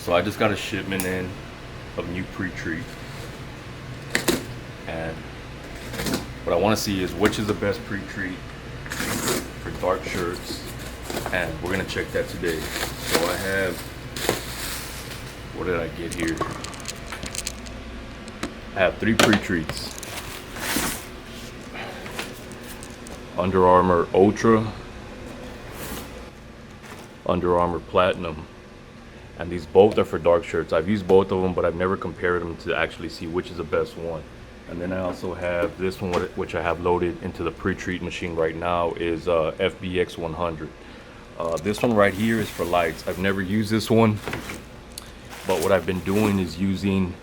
So I just got a shipment in of new pre-treat, and what I want to see is which is the best pre-treat for dark shirts, and we're gonna check that today. So I have, what did I get here? I have 3 pre-treats: Under Armour Ultra, Under Armour Platinum, and these both are for dark shirts. I've used both of them, but I've never compared them to actually see which is the best one. And then I also have this one, which I have loaded into the pre-treat machine right now, is FBX 100. This one right here is for lights. I've never used this one, but what I've been doing is using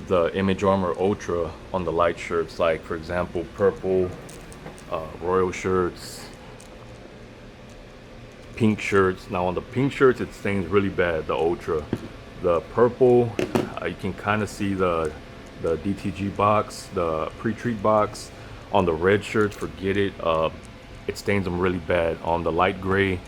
the Image Armor Ultra on the light shirts, like for example purple, royal shirts, pink shirts. Now on the pink shirts it stains really bad, the Ultra. The purple, you can kind of see the DTG box, the pre-treat box. On the red shirts, forget it. It stains them really bad. On the light gray,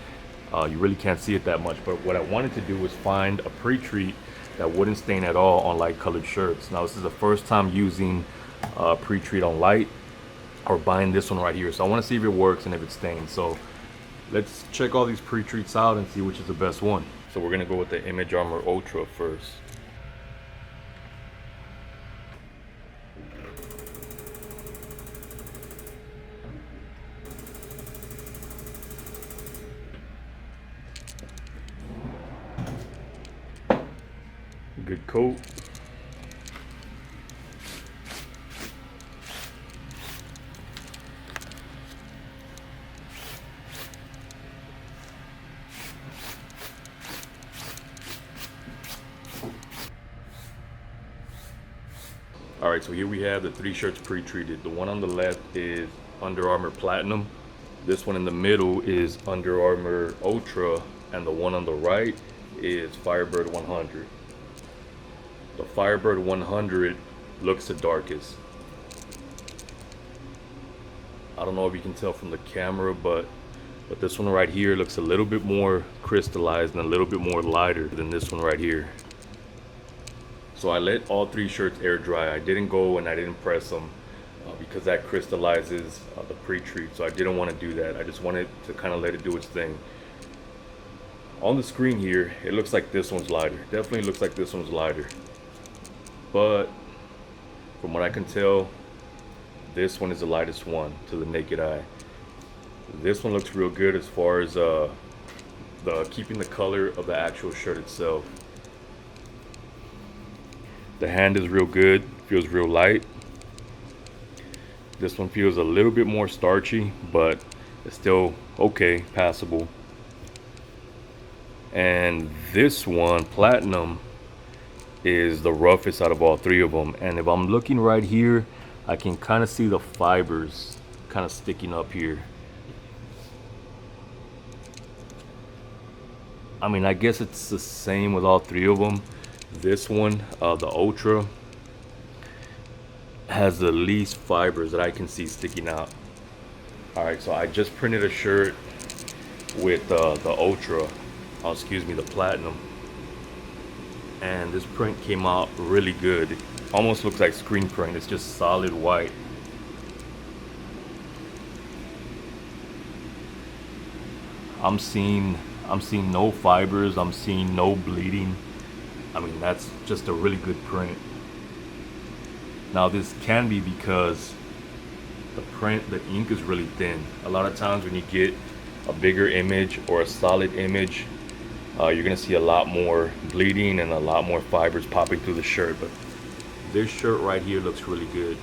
you really can't see it that much. But what I wanted to do was find a pre-treat that wouldn't stain at all on light colored shirts. Now this is the first time using pre-treat on light, or buying this one right here. So I want to see if it works and if it stains. So let's check all these pre-treats out and see which is the best one. So we're gonna go with the Image Armor Ultra first. Good coat. All right, so here we have the 3 shirts pre-treated. The one on the left is Under Armour Platinum. This one in the middle is Under Armour Ultra, and the one on the right is Firebird 100. The Firebird 100 looks the darkest. I don't know if you can tell from the camera, but this one right here looks a little bit more crystallized and a little bit more lighter than this one right here. So I let all 3 shirts air dry. I didn't go and I didn't press them because that crystallizes the pre-treat. So I didn't want to do that. I just wanted to kind of let it do its thing. On the screen here, it looks like this one's lighter. Definitely looks like this one's lighter. But from what I can tell, this one is the lightest one to the naked eye. This one looks real good as far as the keeping the color of the actual shirt itself. The hand is real good, feels real light. This one feels a little bit more starchy, but it's still okay, passable. And this one, Platinum, is the roughest out of all 3 of them. And if I'm looking right here, I can kind of see the fibers kind of sticking up here. I mean, I guess it's the same with all 3 of them. This one, the Ultra, has the least fibers that I can see sticking out. All right, so I just printed a shirt with the Ultra, excuse me, the Platinum. And this print came out really good. It almost looks like screen print. It's just solid white. I'm seeing no fibers. I'm seeing no bleeding. I mean, that's just a really good print. Now this can be because the ink is really thin. A lot of times when you get a bigger image or a solid image, you're gonna see a lot more bleeding and a lot more fibers popping through the shirt. But this shirt right here looks really good.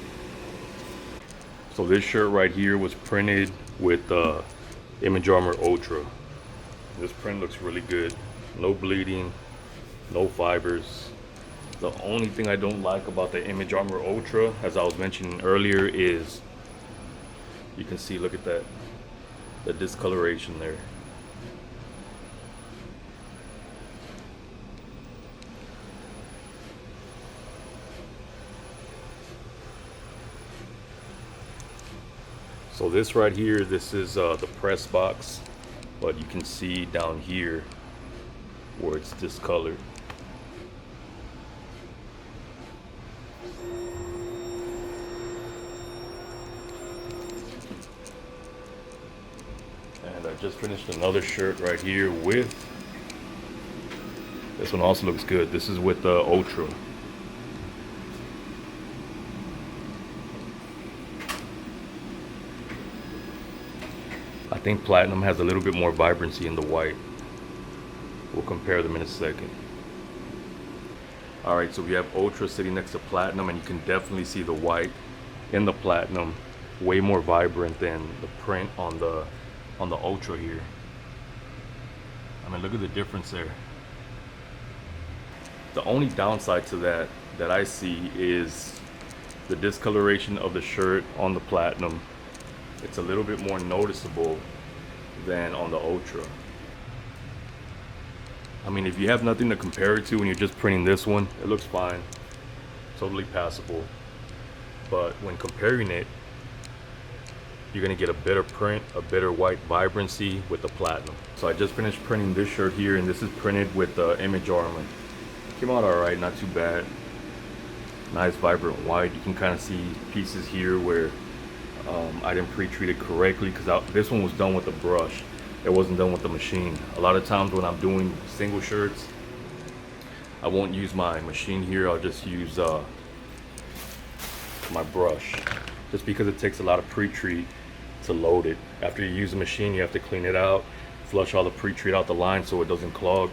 So this shirt right here was printed with Image Armor Ultra. This print looks really good. No bleeding, no fibers. The only thing I don't like about the Image Armor Ultra, as I was mentioning earlier, is you can see, look at that, the discoloration there. So this right here, this is the press box, but you can see down here where it's discolored. And I just finished another shirt right here with, this one also looks good. This is with the Ultra. I think Platinum has a little bit more vibrancy in the white. We'll compare them in a second. Alright, so we have Ultra sitting next to Platinum, and you can definitely see the white in the Platinum way more vibrant than the print on the Ultra here. I mean, look at the difference there. The only downside to that I see is the discoloration of the shirt on the Platinum. It's a little bit more noticeable than on the Ultra. I mean, if you have nothing to compare it to when you're just printing this one, it looks fine, totally passable. But when comparing it, you're gonna get a better print, a better white vibrancy with the Platinum. So I just finished printing this shirt here, and this is printed with the Image Armor. Came out all right, not too bad. Nice vibrant white. You can kind of see pieces here where I didn't pre-treat it correctly, because this one was done with a brush. It wasn't done with the machine. A lot of times when I'm doing single shirts, I won't use my machine here. I'll just use my brush, just because it takes a lot of pre-treat to load it. After you use the machine, you have to clean it out, flush all the pre-treat out the line so it doesn't clog.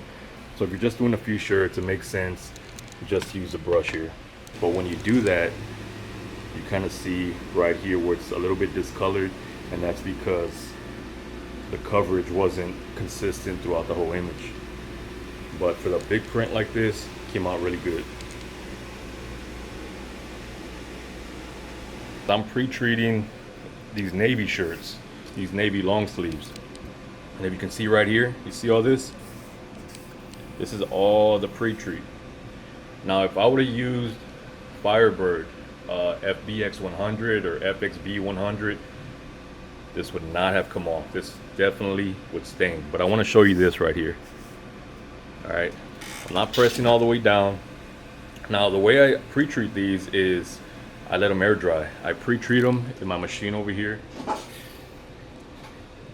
So if you're just doing a few shirts, it makes sense to just use a brush here. But when you do that, you kind of see right here where it's a little bit discolored, and that's because the coverage wasn't consistent throughout the whole image. But for the big print like this, it came out really good. I'm pre-treating these navy shirts, these navy long sleeves. And if you can see right here, you see all this? This is all the pre-treat. Now, if I would have used Firebird FBX 100 or FXB 100, this would not have come off. This definitely would stain. But I want to show you this right here. All right, I'm not pressing all the way down. Now, the way I pre-treat these is I let them air dry. I pre-treat them in my machine over here.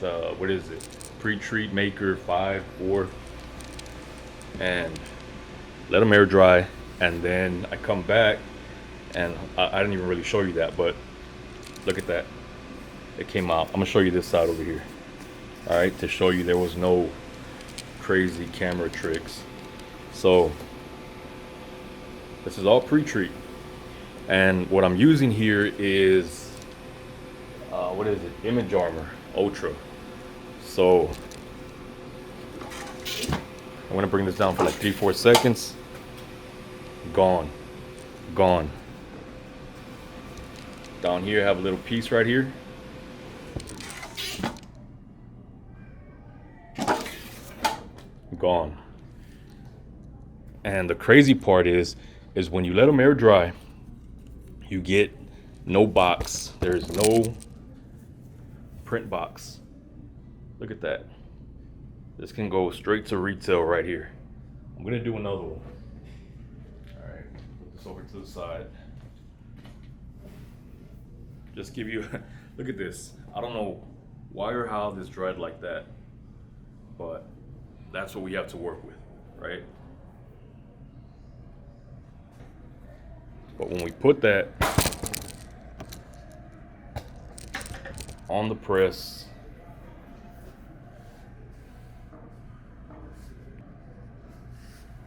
The, what is it? Pre-treat Maker 5, 4. And let them air dry. And then I come back, and I didn't even really show you that, but look at that. It came out. I'm gonna show you this side over here. All right, to show you there was no crazy camera tricks. So this is all pre-treat, and what I'm using here is what is it? Image Armor Ultra. So I'm gonna bring this down for like 3-4 seconds. Gone. Down here I have a little piece right here. Gone. And the crazy part is when you let them air dry, you get no box. There's no print box. Look at that. This can go straight to retail right here. I'm gonna do another one. All right, put this over to the side. Just give you, look at this. I don't know why or how this dried like that, but that's what we have to work with, right? But when we put that on the press,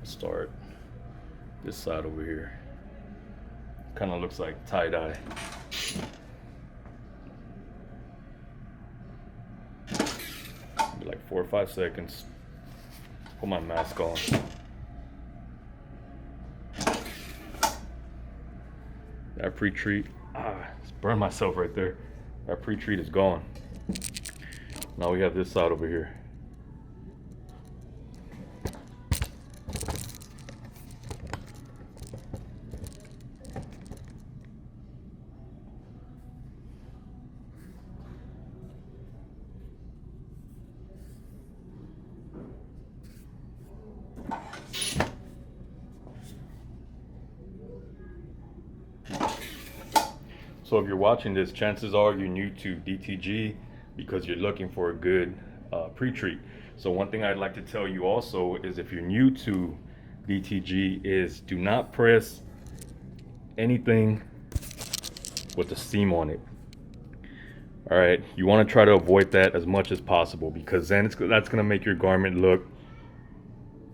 start this side over here. Kind of looks like tie-dye. Like 4 or 5 seconds. Put my mask on. That pre-treat, just burned myself right there. That pre-treat is gone. Now we have this side over here. So if you're watching this, chances are you're new to DTG because you're looking for a good pre-treat. So one thing I'd like to tell you also is if you're new to DTG is do not press anything with a seam on it. All right, you want to try to avoid that as much as possible because then that's going to make your garment look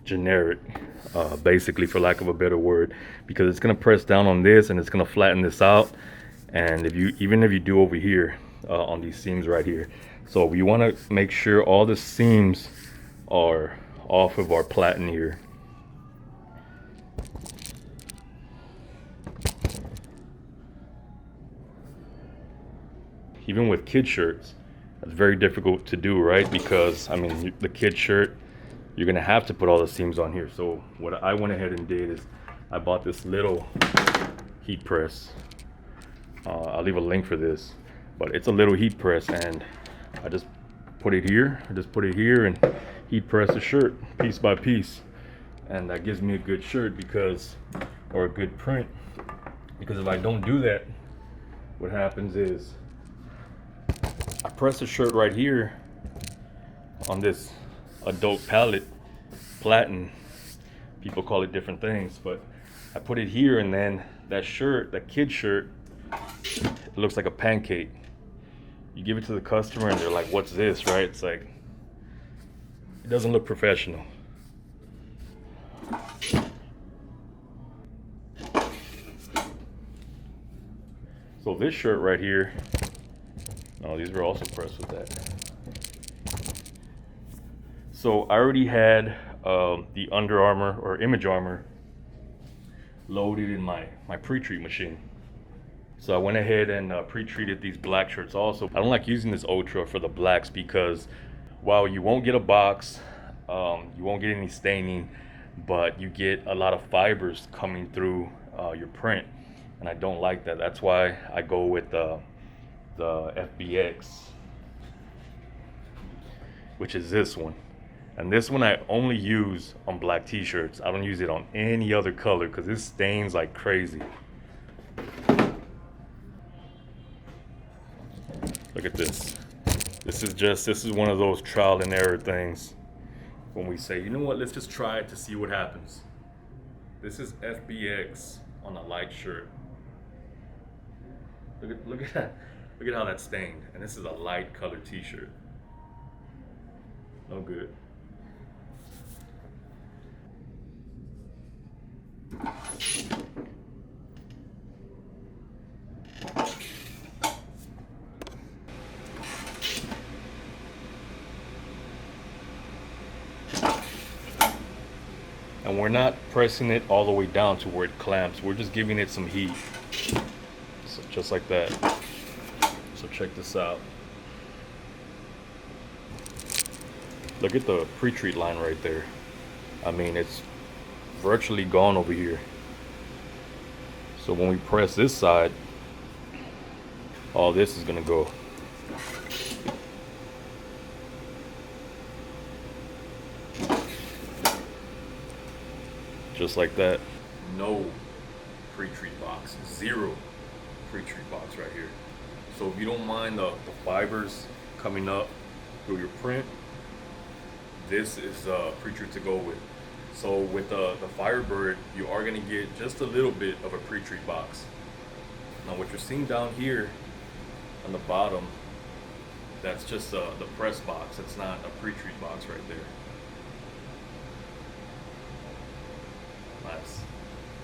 generic, basically, for lack of a better word, because it's going to press down on this and it's going to flatten this out. And even if you do over here on these seams right here, so we want to make sure all the seams are off of our platen here. Even with kid shirts, that's very difficult to do, right? Because I mean, the kid shirt, you're gonna have to put all the seams on here. So what I went ahead and did is I bought this little heat press. I'll leave a link for this, but it's a little heat press, and I just put it here. And heat press the shirt piece by piece, and that gives me a good shirt or a good print. Because if I don't do that, what happens is I press the shirt right here on this adult palette, platen. People call it different things, but I put it here, and then that shirt, that kid shirt, it looks like a pancake. You give it to the customer and they're like, what's this, right? It's like, it doesn't look professional. So this shirt right here, no, these were also pressed with that. So I already had the Under Armour or Image Armour loaded in my pre-treat machine. So I went ahead and pre-treated these black shirts also. I don't like using this Ultra for the blacks because while you won't get a box, you won't get any staining, but you get a lot of fibers coming through your print, and I don't like that. That's why I go with the FBX, which is this one. And this one I only use on black t-shirts. I don't use it on any other color because it stains like crazy. Look at this. This is one of those trial and error things when we say, you know what, let's just try it to see what happens. This is FBX on a light shirt. Look at that. Look at how that's stained. And this is a light colored t-shirt. No good. And we're not pressing it all the way down to where it clamps. We're just giving it some heat. So just like that. So check this out. Look at the pre-treat line right there. I mean, it's virtually gone over here. So when we press this side, all this is gonna go. Just like that. No pre-treat box, zero pre-treat box right here. So if you don't mind the fibers coming up through your print, this is pre-treat to go with. So with the Firebird, you are gonna get just a little bit of a pre-treat box. Now what you're seeing down here on the bottom, that's just the press box. It's not a pre-treat box right there.